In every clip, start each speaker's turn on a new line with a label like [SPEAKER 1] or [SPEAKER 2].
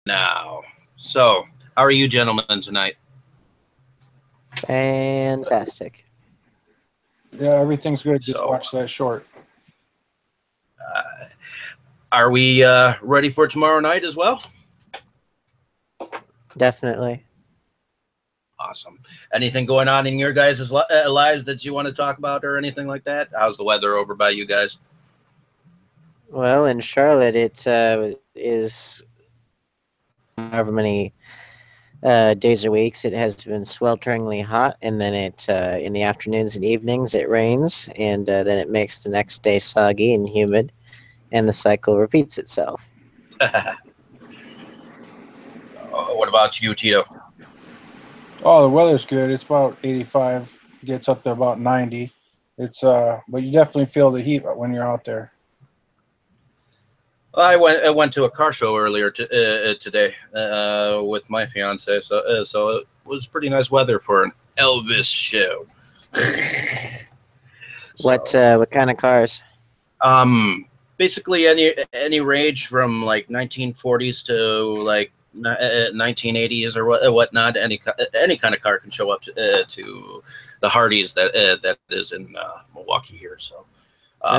[SPEAKER 1] Now, so how are you gentlemen tonight?
[SPEAKER 2] Fantastic.
[SPEAKER 3] Yeah, everything's good. Just
[SPEAKER 1] So,
[SPEAKER 3] watch that short.
[SPEAKER 1] uh, are we ready for tomorrow night as well?
[SPEAKER 2] Definitely.
[SPEAKER 1] Awesome. Anything going on in your guys' lives that you want to talk about or anything like that? How's the weather over by you guys?
[SPEAKER 2] Well, in Charlotte, it is however many days or weeks. It has been swelteringly hot, and then it in the afternoons and evenings it rains, and then it makes the next day soggy and humid, and the cycle repeats itself.
[SPEAKER 1] What about you, Tito?
[SPEAKER 3] Oh, the weather's good. It's about 85. Gets up to about 90. But you definitely feel the heat when you're out there.
[SPEAKER 1] I went to a car show earlier today with my fiance, so it was pretty nice weather for an Elvis show.
[SPEAKER 2] What kind of cars?
[SPEAKER 1] Um, basically any range from like 1940s to like 1980s or whatnot. Any kind of car can show up to the Hardys that is in Milwaukee here. So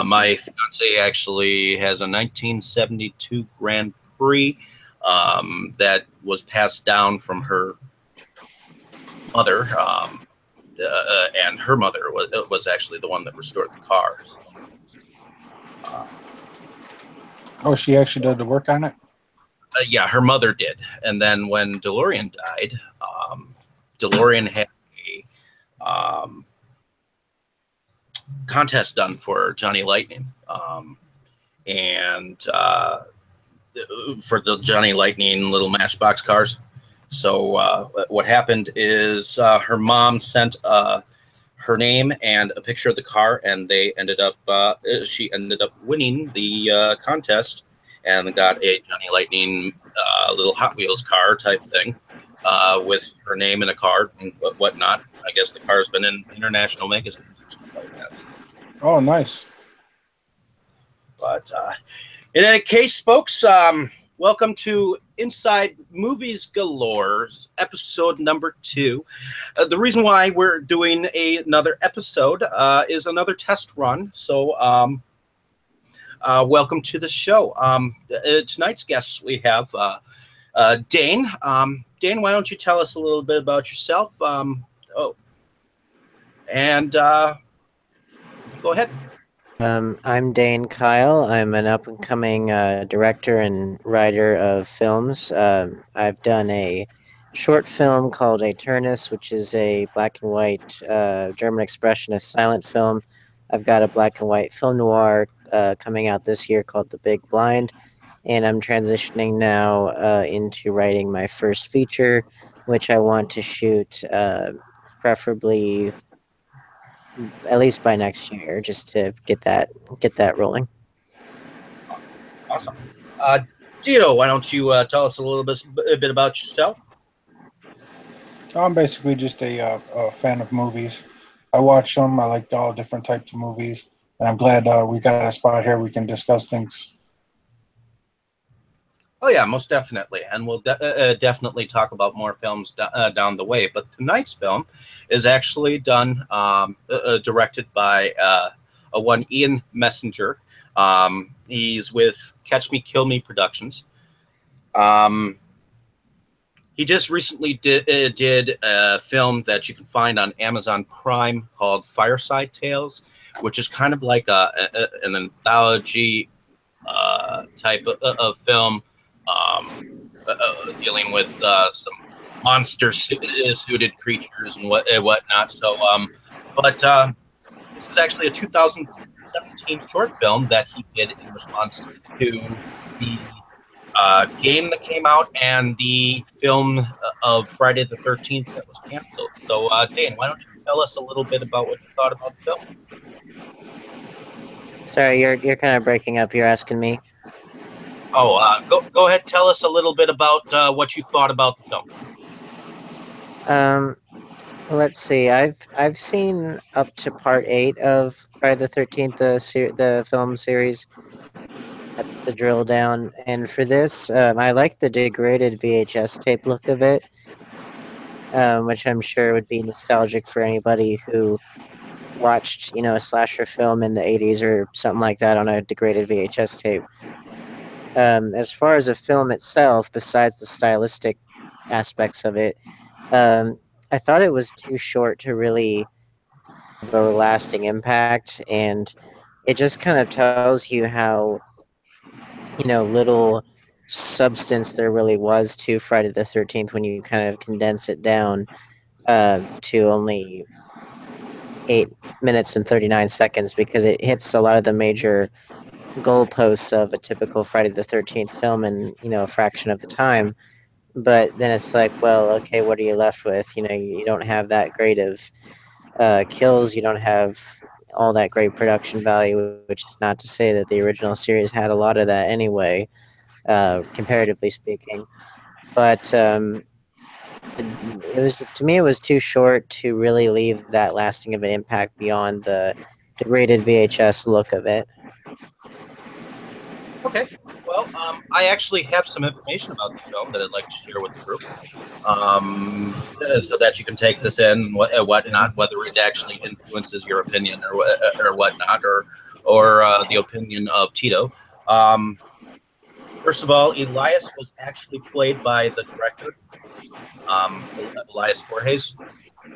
[SPEAKER 1] my fiance actually has a 1972 Grand Prix that was passed down from her mother. And her mother was actually the one that restored the car. So,
[SPEAKER 3] Oh, she actually did the work on it?
[SPEAKER 1] yeah, her mother did. And then when DeLorean died, DeLorean had a contest done for Johnny Lightning. And for the Johnny Lightning little Matchbox cars. So what happened is her mom sent her name and a picture of the car, and she ended up winning the contest and got a Johnny Lightning little Hot Wheels car type thing with her name and a card and whatnot. I guess the car's been in international magazines and stuff like that. So.
[SPEAKER 3] Oh, nice.
[SPEAKER 1] But in any case, folks, welcome to Inside Movies Galore, episode number 2. The reason why we're doing another episode is another test run. So welcome to the show. Tonight's guests, we have Dane. Dane, why don't you tell us a little bit about yourself? And go ahead.
[SPEAKER 2] I'm Dane Kyle. I'm an up-and-coming director and writer of films. I've done a short film called Eternus, which is a black and white German expressionist silent film. I've got a black and white film noir coming out this year called The Big Blind, and I'm transitioning now into writing my first feature, which I want to shoot preferably at least by next year, just to get that rolling.
[SPEAKER 1] Awesome. Tito, why don't you tell us a bit about yourself?
[SPEAKER 3] I'm basically just a fan of movies. I watch them. I like all different types of movies. And I'm glad we got a spot here we can discuss things.
[SPEAKER 1] Oh yeah, most definitely, and we'll definitely talk about more films down the way. But tonight's film is actually done, directed by a one Ian Messenger. He's with Catch Me Kill Me Productions. He just recently did a film that you can find on Amazon Prime called Fireside Tales, which is kind of like an anthology type of film. Dealing with some monster-suited creatures and whatnot. So, this is actually a 2017 short film that he did in response to the game that came out and the film of Friday the 13th that was canceled. So, Dan, why don't you tell us a little bit about what you thought about the film?
[SPEAKER 2] Sorry, you're kind of breaking up. You're asking me.
[SPEAKER 1] Oh, go ahead. Tell us a little bit about what you thought about the film.
[SPEAKER 2] Let's see. I've seen up to part 8 of Friday the 13th, the film series. the drill down. And for this, I like the degraded VHS tape look of it, which I'm sure would be nostalgic for anybody who watched, a slasher film in the 80s or something like that on a degraded VHS tape. As far as the film itself, besides the stylistic aspects of it, um, I thought it was too short to really have a lasting impact, and it just kind of tells you how, little substance there really was to Friday the 13th when you kind of condense it down to only 8 minutes and 39 seconds, because it hits a lot of the major goalposts of a typical Friday the 13th film in, a fraction of the time. But then it's like, well, okay, what are you left with? You don't have that great of kills. You don't have all that great production value, which is not to say that the original series had a lot of that anyway, comparatively speaking. But it was, to me, it was too short to really leave that lasting of an impact beyond the degraded VHS look of it.
[SPEAKER 1] Okay. Well, I actually have some information about the film that I'd like to share with the group, so that you can take this in, whatnot, whether it actually influences your opinion or whatnot, or the opinion of Tito. Um, First of all, Elias was actually played by the director, Elias Borges,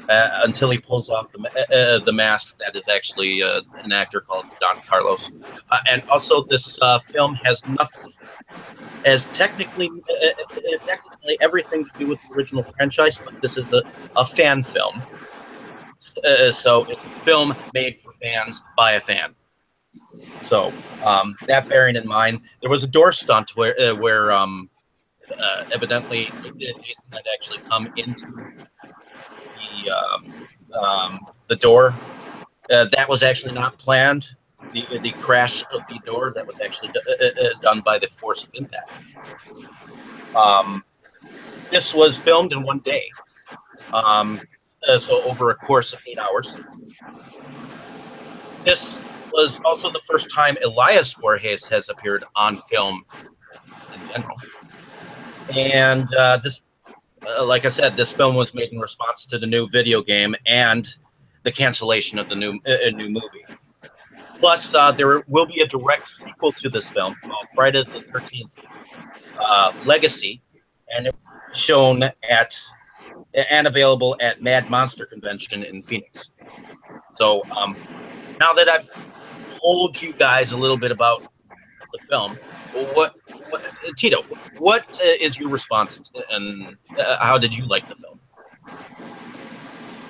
[SPEAKER 1] until he pulls off the mask. That is actually an actor called Don Carlos. And also, this film has technically everything to do with the original franchise, but this is a fan film. So it's a film made for fans by a fan. So that bearing in mind, there was a door stunt where evidently Jason had actually come into the door. That was actually not planned. The crash of the door, that was actually done by the force of impact. This was filmed in one day, so over a course of 8 hours. This was also the first time Elias Borges has appeared on film in general. And this, like I said, this film was made in response to the new video game and the cancellation of the new movie. Plus, there will be a direct sequel to this film called Friday the 13th Legacy, and it's shown at and available at Mad Monster Convention in Phoenix. So now that I've told you guys a little bit about the film, what Tito, what is your response, and how did you like the film?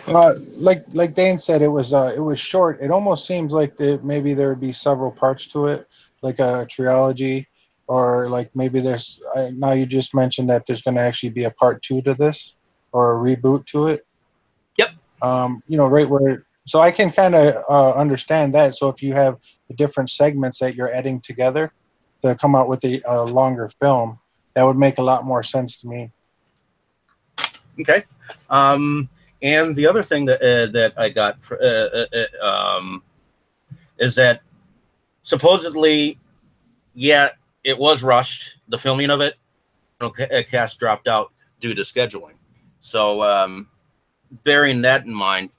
[SPEAKER 3] Like Dane said, it was short. It almost seems like maybe there would be several parts to it, like a trilogy, or like maybe there's. Now you just mentioned that there's going to actually be a part 2 to this, or a reboot to it.
[SPEAKER 1] Yep.
[SPEAKER 3] Right where. So I can kind of understand that. So if you have the different segments that you're adding together to come out with a longer film, that would make a lot more sense to me.
[SPEAKER 1] Okay. And the other thing that I got is that supposedly, yeah, it was rushed. The filming of it, cast dropped out due to scheduling. So, bearing that in mind,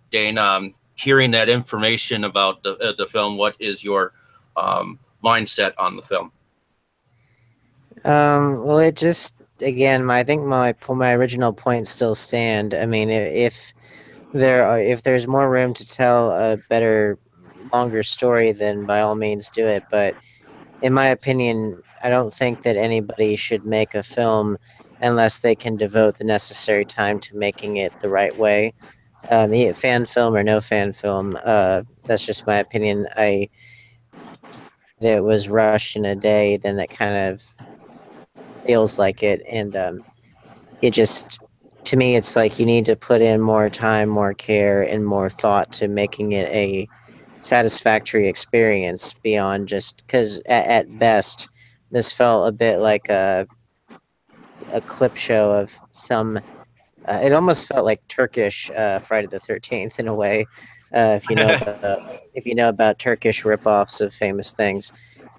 [SPEAKER 1] Dane, hearing that information about the film, what is your mindset on the film?
[SPEAKER 2] Well, it just, again, I think my original points still stand. I mean, if there's more room to tell a better, longer story, then by all means do it. But in my opinion, I don't think that anybody should make a film unless they can devote the necessary time to making it the right way. Fan film or no fan film, that's just my opinion. It was rushed in a day, then that kind of feels like it, and it just, to me, it's like you need to put in more time, more care, and more thought to making it a satisfactory experience beyond just because at best this felt a bit like a clip show of some. It almost felt like Turkish Friday the 13th in a way. If you know about Turkish ripoffs of famous things,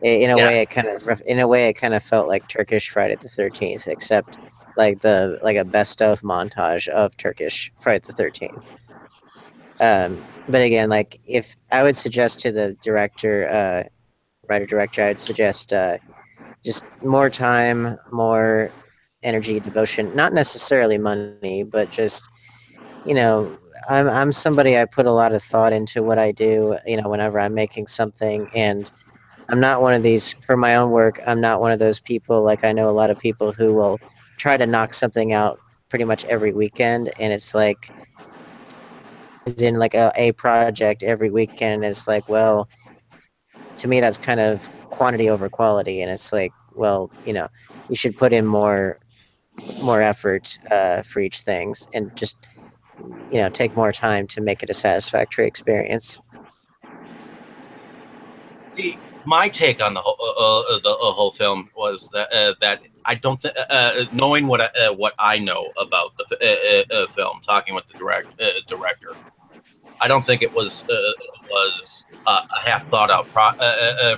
[SPEAKER 2] in a
[SPEAKER 1] Yeah.
[SPEAKER 2] way, it kind of felt like Turkish Friday the 13th, except like a best of montage of Turkish Friday the 13th. But again, like if I would suggest to the director, writer director, I'd suggest just more time, more energy, devotion, not necessarily money, but just you know, I'm somebody, I put a lot of thought into what I do, whenever I'm making something, and I'm not one of these for my own work. I'm not one of those people, like I know a lot of people who will try to knock something out pretty much every weekend, and it's like is in like a project every weekend, and it's like, well, to me that's kind of quantity over quality, and it's like, well, you should put in more effort for each things, and just take more time to make it a satisfactory experience.
[SPEAKER 1] My take on the whole film was that I don't think, knowing what I know about the film, talking with the director, I don't think it was a half thought out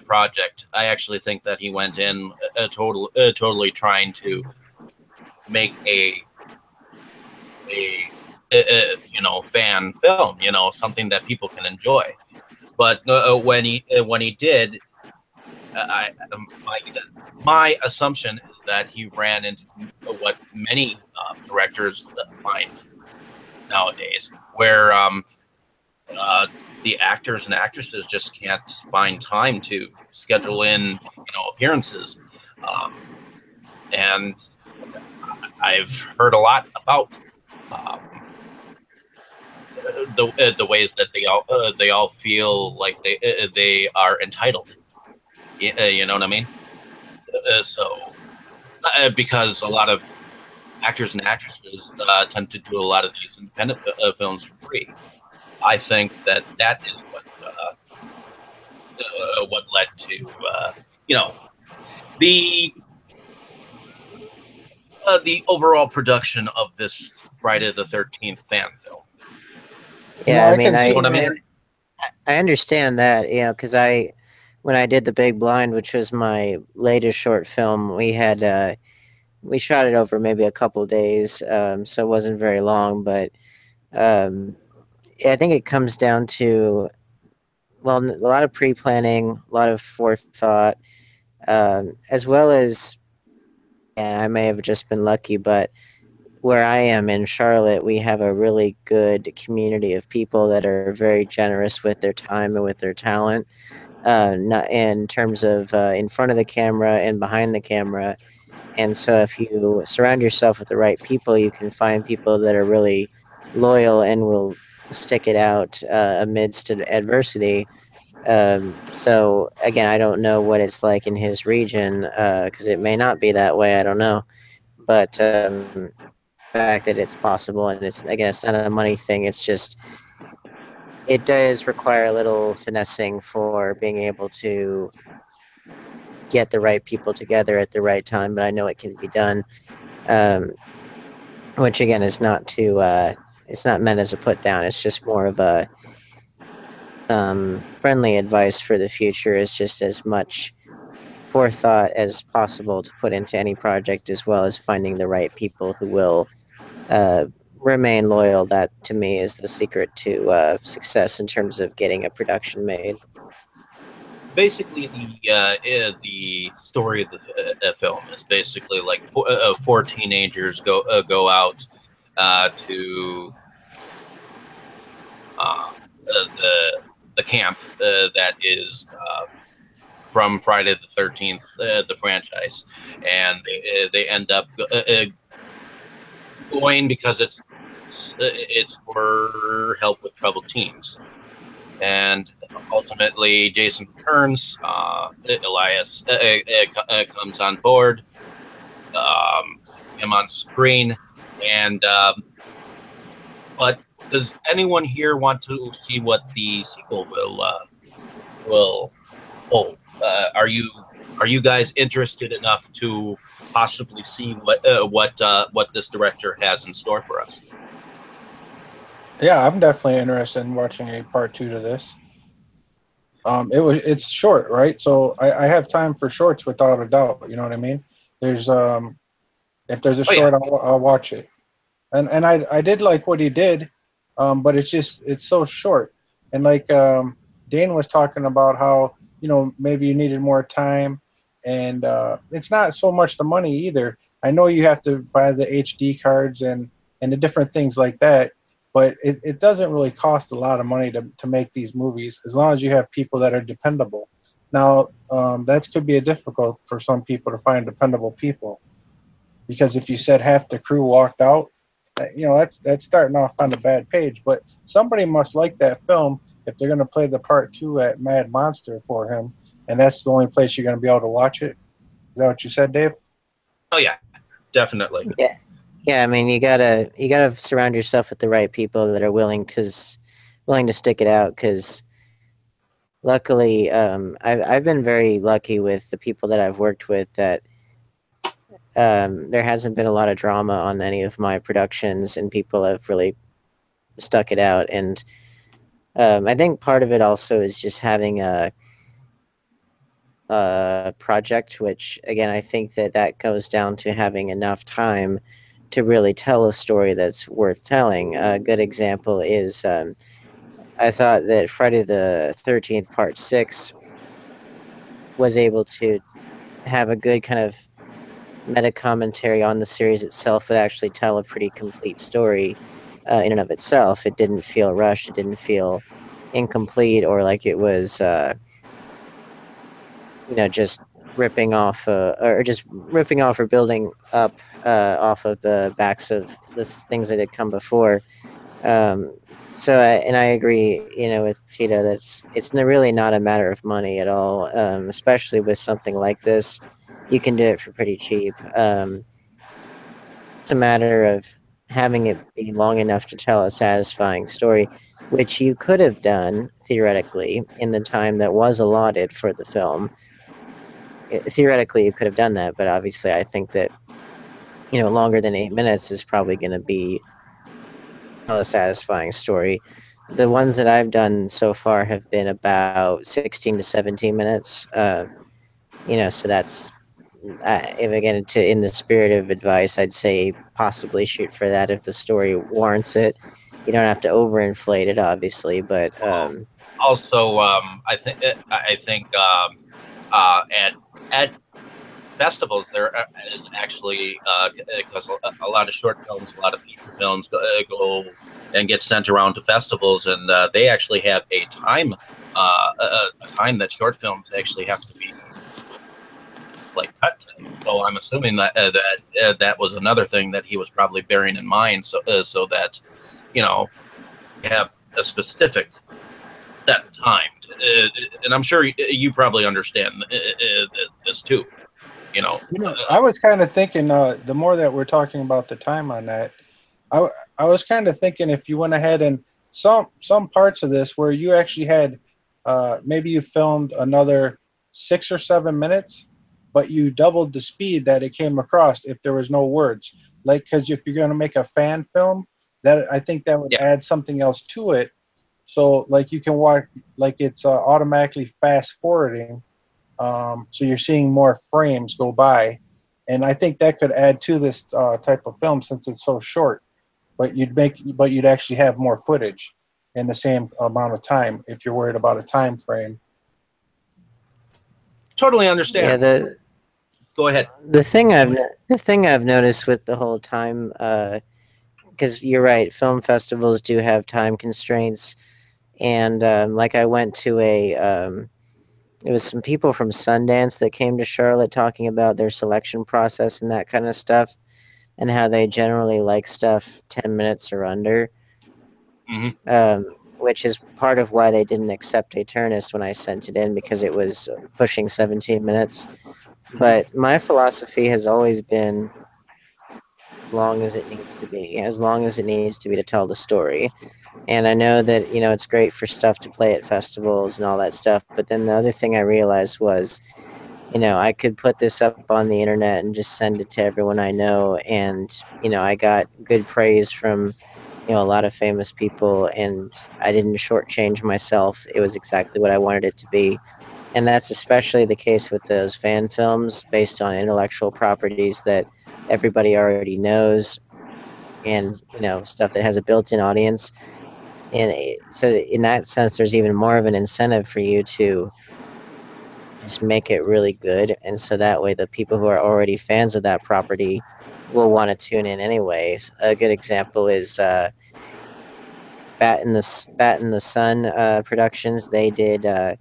[SPEAKER 1] project. I actually think that he went in totally trying to make a fan film, something that people can enjoy. But when he did, my assumption is that he ran into what many directors find nowadays, where the actors and actresses just can't find time to schedule in, appearances. And I've heard a lot about the ways that they all feel like they are entitled. You know what I mean? So because a lot of actors and actresses tend to do a lot of these independent films for free. I think that is what led to the the overall production of this Friday the 13th fan film.
[SPEAKER 3] No,
[SPEAKER 2] Yeah, I
[SPEAKER 3] I
[SPEAKER 2] mean,
[SPEAKER 3] can
[SPEAKER 1] You know
[SPEAKER 3] see
[SPEAKER 1] what I
[SPEAKER 3] where.
[SPEAKER 1] mean?
[SPEAKER 2] I understand that, because when I did The Big Blind, which was my latest short film, we shot it over maybe a couple days, so it wasn't very long, but um, I think it comes down to, well, a lot of pre-planning, a lot of forethought, as well as, and I may have just been lucky, but where I am in Charlotte, we have a really good community of people that are very generous with their time and with their talent. Not in terms of in front of the camera and behind the camera. And so, if you surround yourself with the right people, you can find people that are really loyal and will stick it out amidst adversity. So, again, I don't know what it's like in his region because it may not be that way. I don't know. But the fact that it's possible, and it's not a money thing. It's just it does require a little finessing for being able to get the right people together at the right time. But I know it can be done. Um, which again is not to it's not meant as a put down. It's just more of a friendly advice for the future. Is just as much forethought as possible to put into any project, as well as finding the right people who will uh, remain loyal. That to me is the secret to success in terms of getting a production made.
[SPEAKER 1] Basically, the story of the film is basically like four teenagers go out to the camp that is from Friday the 13th, the franchise, and they end up going because it's for help with troubled teens. And ultimately, Jason returns. Elias comes on board. Um, him on screen, and but does anyone here want to see what the sequel will hold? Are you guys interested enough to possibly see what this director has in store for us?
[SPEAKER 3] Yeah, I'm definitely interested in watching a part two to this. It's short, right? So I have time for shorts without a doubt. You know what I mean? There's if there's a
[SPEAKER 1] Oh yeah,
[SPEAKER 3] short, I'll watch it. And I did like what he did, but it's so short. And like Dane was talking about how maybe you needed more time, and it's not so much the money either. I know you have to buy the HD cards and the different things like that, but it doesn't really cost a lot of money to make these movies as long as you have people that are dependable. Now that could be a difficult for some people to find dependable people because if you said half the crew walked out, that's starting off on a bad page. But somebody must like that film if they're going to play the part two at Mad Monster for him, and that's the only place you're going to be able to watch it. Is that what you said, Dave?
[SPEAKER 1] oh yeah, definitely.
[SPEAKER 2] Yeah, yeah. I mean, you gotta surround yourself with the right people that are willing to stick it out. Because luckily, I've been very lucky with the people that I've worked with that there hasn't been a lot of drama on any of my productions, and people have really stuck it out. And I think part of it also is just having a project, which again, I think that goes down to having enough time to really tell a story that's worth telling. A good example is I thought that Friday the 13th Part 6 was able to have a good kind of meta commentary on the series itself, but actually tell a pretty complete story in and of itself. It didn't feel rushed. It didn't feel incomplete or like it was, just ripping off or just ripping off or building up off of the backs of the things that had come before. Um, and I agree, with Tito that it's really not a matter of money at all, especially with something like this. You can do it for pretty cheap. It's a matter of having it be long enough to tell a satisfying story, which you could have done theoretically in the time that was allotted for the film. Theoretically, you could have done that, but obviously, I think that longer than 8 minutes is probably going to be a satisfying story. The ones that I've done so far have been about 16 to 17 minutes. So that's if again in the spirit of advice, I'd say possibly shoot for that if the story warrants it. You don't have to overinflate it, obviously, but
[SPEAKER 1] Also, I think at festivals there is actually because a lot of short films, a lot of feature films go and get sent around to festivals, and they actually have a time that short films actually have to be like cut to. So I'm assuming that was another thing that he was probably bearing in mind, so that you know you have a specific set time, and I'm sure you probably understand this too.
[SPEAKER 3] I was kind of thinking the more that we're talking about the time on that, I I was kind of thinking if you went ahead and some parts of this where you actually had maybe you filmed another 6 or 7 minutes, but you doubled the speed that it came across if there was no words. Like because if you're going to make a fan film, that I think that would
[SPEAKER 1] Yeah,
[SPEAKER 3] add something else to it. So like you can watch like it's automatically fast forwarding, so you're seeing more frames go by, and I think that could add to this type of film since it's so short. But you'd actually have more footage in the same amount of time if you're worried about a time frame.
[SPEAKER 1] totally
[SPEAKER 2] yeah,
[SPEAKER 1] understand. Go ahead.
[SPEAKER 2] the thing I've noticed with the whole time, because you're right, film festivals do have time constraints, and like I went to it was some people from Sundance that came to Charlotte talking about their selection process and that kind of stuff, and how they generally like stuff 10 minutes or under,
[SPEAKER 1] Hmm.
[SPEAKER 2] which is part of why they didn't accept Eternus when I sent it in because it was pushing 17 minutes. But my philosophy has always been as long as it needs to be, as long as it needs to be to tell the story. And I know that, it's great for stuff to play at festivals and all that stuff. But then the other thing I realized was, I could put this up on the internet and just send it to everyone I know. And, I got good praise from a lot of famous people, and I didn't shortchange myself. It was exactly what I wanted it to be. And that's especially the case with those fan films based on intellectual properties that everybody already knows, and stuff that has a built-in audience. And so in that sense, there's even more of an incentive for you to just make it really good, and so that way the people who are already fans of that property will want to tune in anyways. A good example is Bat in the Sun Productions. They did a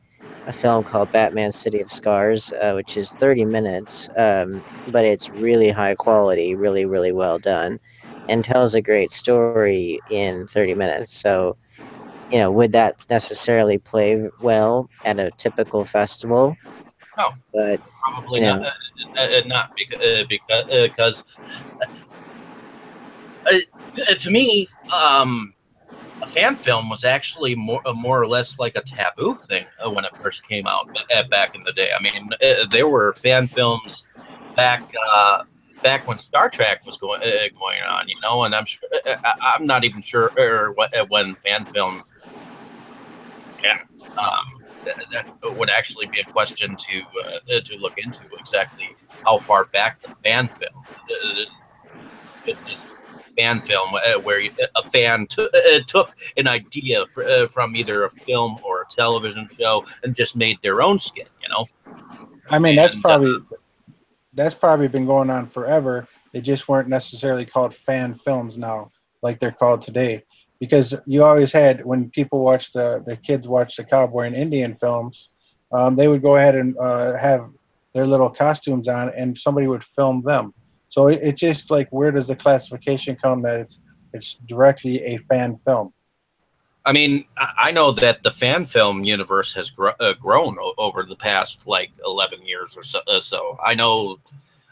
[SPEAKER 2] film called Batman City of Scars, which is 30 minutes, but it's really high quality, really, really well done, and tells a great story in 30 minutes. So, would that necessarily play well at a typical festival?
[SPEAKER 1] No,
[SPEAKER 2] But,
[SPEAKER 1] probably
[SPEAKER 2] you
[SPEAKER 1] not.
[SPEAKER 2] know,
[SPEAKER 1] Not because to me, a fan film was actually more or less like a taboo thing when it first came out back in the day. I mean, there were fan films back back when Star Trek was going on, and I'm sure I'm not even sure when fan films. Yeah, that would actually be a question to look into exactly how far back the fan film. This fan film where a fan took an idea from either a film or a television show and just made their own skin.
[SPEAKER 3] I mean,
[SPEAKER 1] And
[SPEAKER 3] that's probably been going on forever. They just weren't necessarily called fan films now, like they're called today. Because you always had, when people watched the kids watch the cowboy and Indian films, they would go ahead and have their little costumes on, and somebody would film them. So it's just like, where does the classification come that it's directly a fan film?
[SPEAKER 1] I mean, I know that the fan film universe has grown over the past like 11 years or so. I know.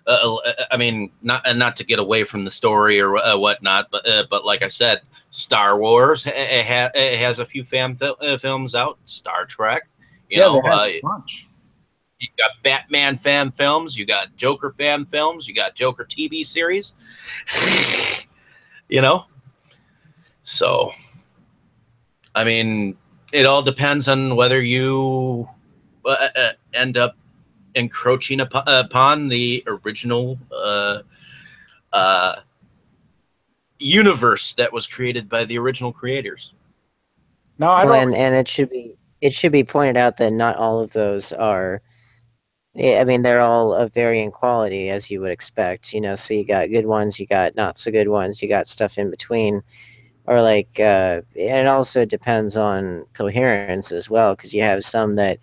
[SPEAKER 1] I mean, not to get away from the story or whatnot, but like I said, Star Wars has a few films out. Star Trek,
[SPEAKER 3] Yeah, they have a bunch.
[SPEAKER 1] you got Batman fan films, you got Joker fan films, you got Joker TV series. you know, so I mean, it all depends on whether you end up encroaching upon the original uh, universe that was created by the original creators.
[SPEAKER 3] No, I
[SPEAKER 2] well,
[SPEAKER 3] don't.
[SPEAKER 2] and it should be pointed out that not all of those are. Yeah, I mean, they're all of varying quality, as you would expect. So you got good ones, you got not so good ones, you got stuff in between, or like, and it also depends on coherence as well, because you have some that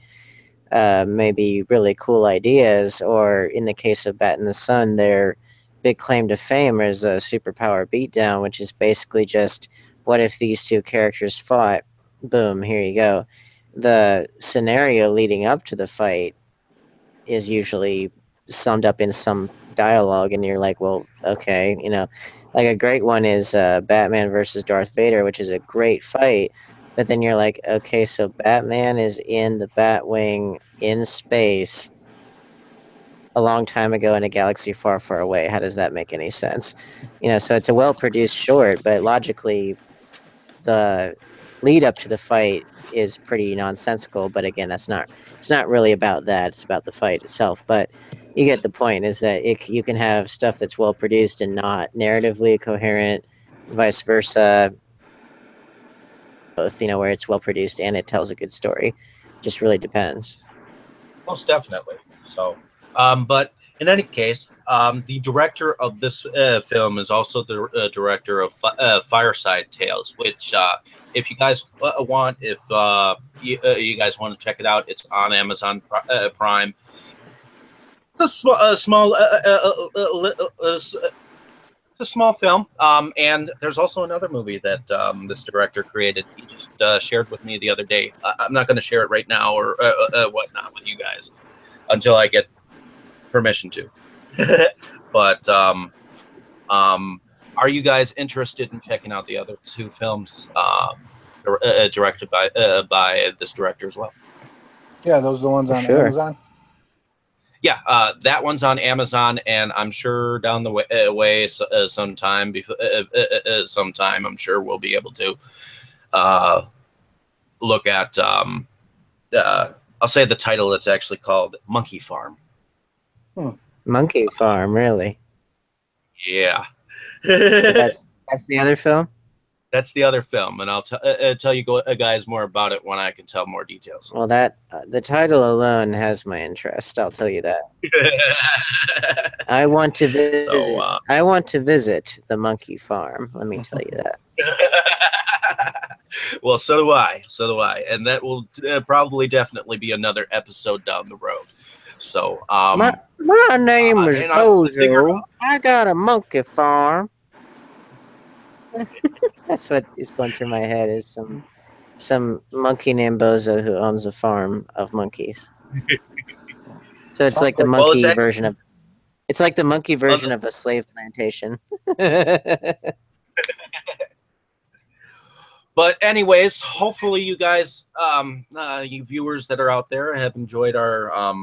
[SPEAKER 2] may be really cool ideas, or in the case of Bat in the Sun, their big claim to fame is a superpower beatdown, which is basically just, what if these two characters fought? Boom, here you go. The scenario leading up to the fight is usually summed up in some dialogue, and you're like, well, okay, like a great one is Batman versus Darth Vader, which is a great fight, but then you're like, okay, so Batman is in the Batwing in space a long time ago in a galaxy far, far away. How does that make any sense? So it's a well produced short, but logically the lead up to the fight is pretty nonsensical. But again, it's not really about that. It's about the fight itself. But you get the point. Is that you can have stuff that's well produced and not narratively coherent, vice versa. Both, where it's well produced and it tells a good story. Just really depends.
[SPEAKER 1] Most definitely. So, but in any case, the director of this film is also the director of Fireside Tales, which, if you guys want, if you guys want to check it out, it's on Amazon Prime. It's a small, it's a small film. And there's also another movie that this director created. He just shared with me the other day. I'm not going to share it right now or whatnot with you guys until I get permission to. But are you guys interested in checking out the other two films directed by this director as well?
[SPEAKER 3] Yeah, those are the ones
[SPEAKER 2] For
[SPEAKER 3] on
[SPEAKER 2] sure.
[SPEAKER 3] Amazon.
[SPEAKER 1] yeah, that one's on Amazon, and I'm sure down the way sometime, sometime I'm sure we'll be able to look at. I'll say the title. It's actually called Monkey Farm.
[SPEAKER 2] Monkey Farm, really?
[SPEAKER 1] Yeah.
[SPEAKER 2] That's the other film.
[SPEAKER 1] That's the other film, and I'll tell you guys more about it when I can tell more details.
[SPEAKER 2] Well, that the title alone has my interest. I'll tell you that. I want to visit.
[SPEAKER 1] So,
[SPEAKER 2] I want to visit the monkey farm. Let me tell you that.
[SPEAKER 1] Well, so do I. So do I, and that will probably definitely be another episode down the road. So,
[SPEAKER 2] my name is Bozo. I got a monkey farm. That's what is going through my head. Is some monkey named Bozo who owns a farm of monkeys. So it's like the monkey version of. It's like the monkey version of a slave plantation.
[SPEAKER 1] But anyways, hopefully you guys, you viewers that are out there, have enjoyed our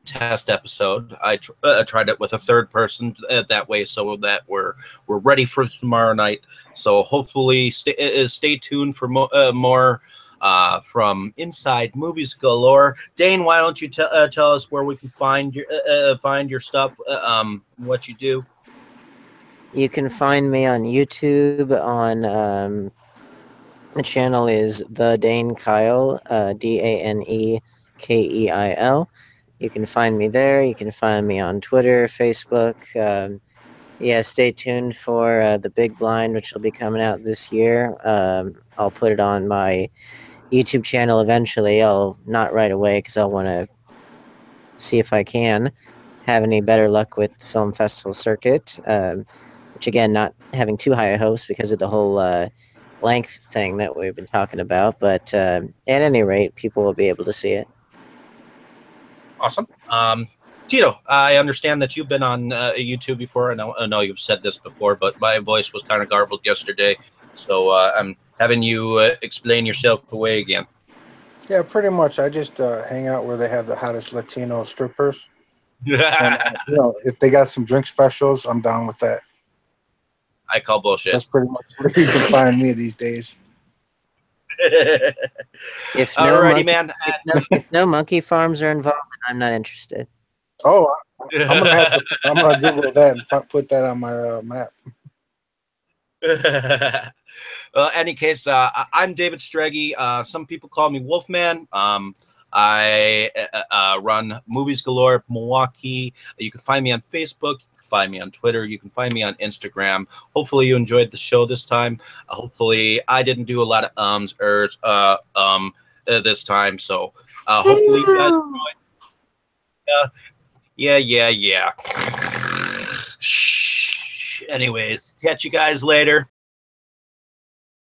[SPEAKER 1] test episode. I tried it with a third person that way, so that we're ready for tomorrow night. So hopefully stay tuned for more from Inside Movies Galore. Dane, why don't you tell us where we can find your stuff, what you do?
[SPEAKER 2] You can find me on YouTube on the channel is The Dane Kyle, DaneKeil. You can find me there. You can find me on Twitter, Facebook. Yeah, stay tuned for The Big Blind, which will be coming out this year. I'll put it on my YouTube channel eventually. I'll not right away because I want to see if I can have any better luck with the film festival circuit. Which again, not having too high a hopes because of the whole length thing that we've been talking about. But at any rate, people will be able to see it.
[SPEAKER 1] Awesome. Tito, I understand that you've been on YouTube before. I know you've said this before, but my voice was kind of garbled yesterday. So I'm having you explain yourself away again.
[SPEAKER 3] Yeah, pretty much. I just hang out where they have the hottest Latino strippers. And, if they got some drink specials, I'm down with that.
[SPEAKER 1] I call bullshit.
[SPEAKER 3] That's pretty much where you can find me these days.
[SPEAKER 2] If no monkey farms are involved, I'm not interested.
[SPEAKER 3] Oh, I'm gonna Google that and put that on my map.
[SPEAKER 1] Well, any case, I'm David Streggy. Some people call me Wolfman. I run Movies Galore Milwaukee. You can find me on Facebook. You can find me on Twitter. You can find me on Instagram. Hopefully you enjoyed the show this time. Hopefully I didn't do a lot of ums, ers, this time. So hopefully you guys enjoyed. Yeah. Shh. Anyways, catch you guys later.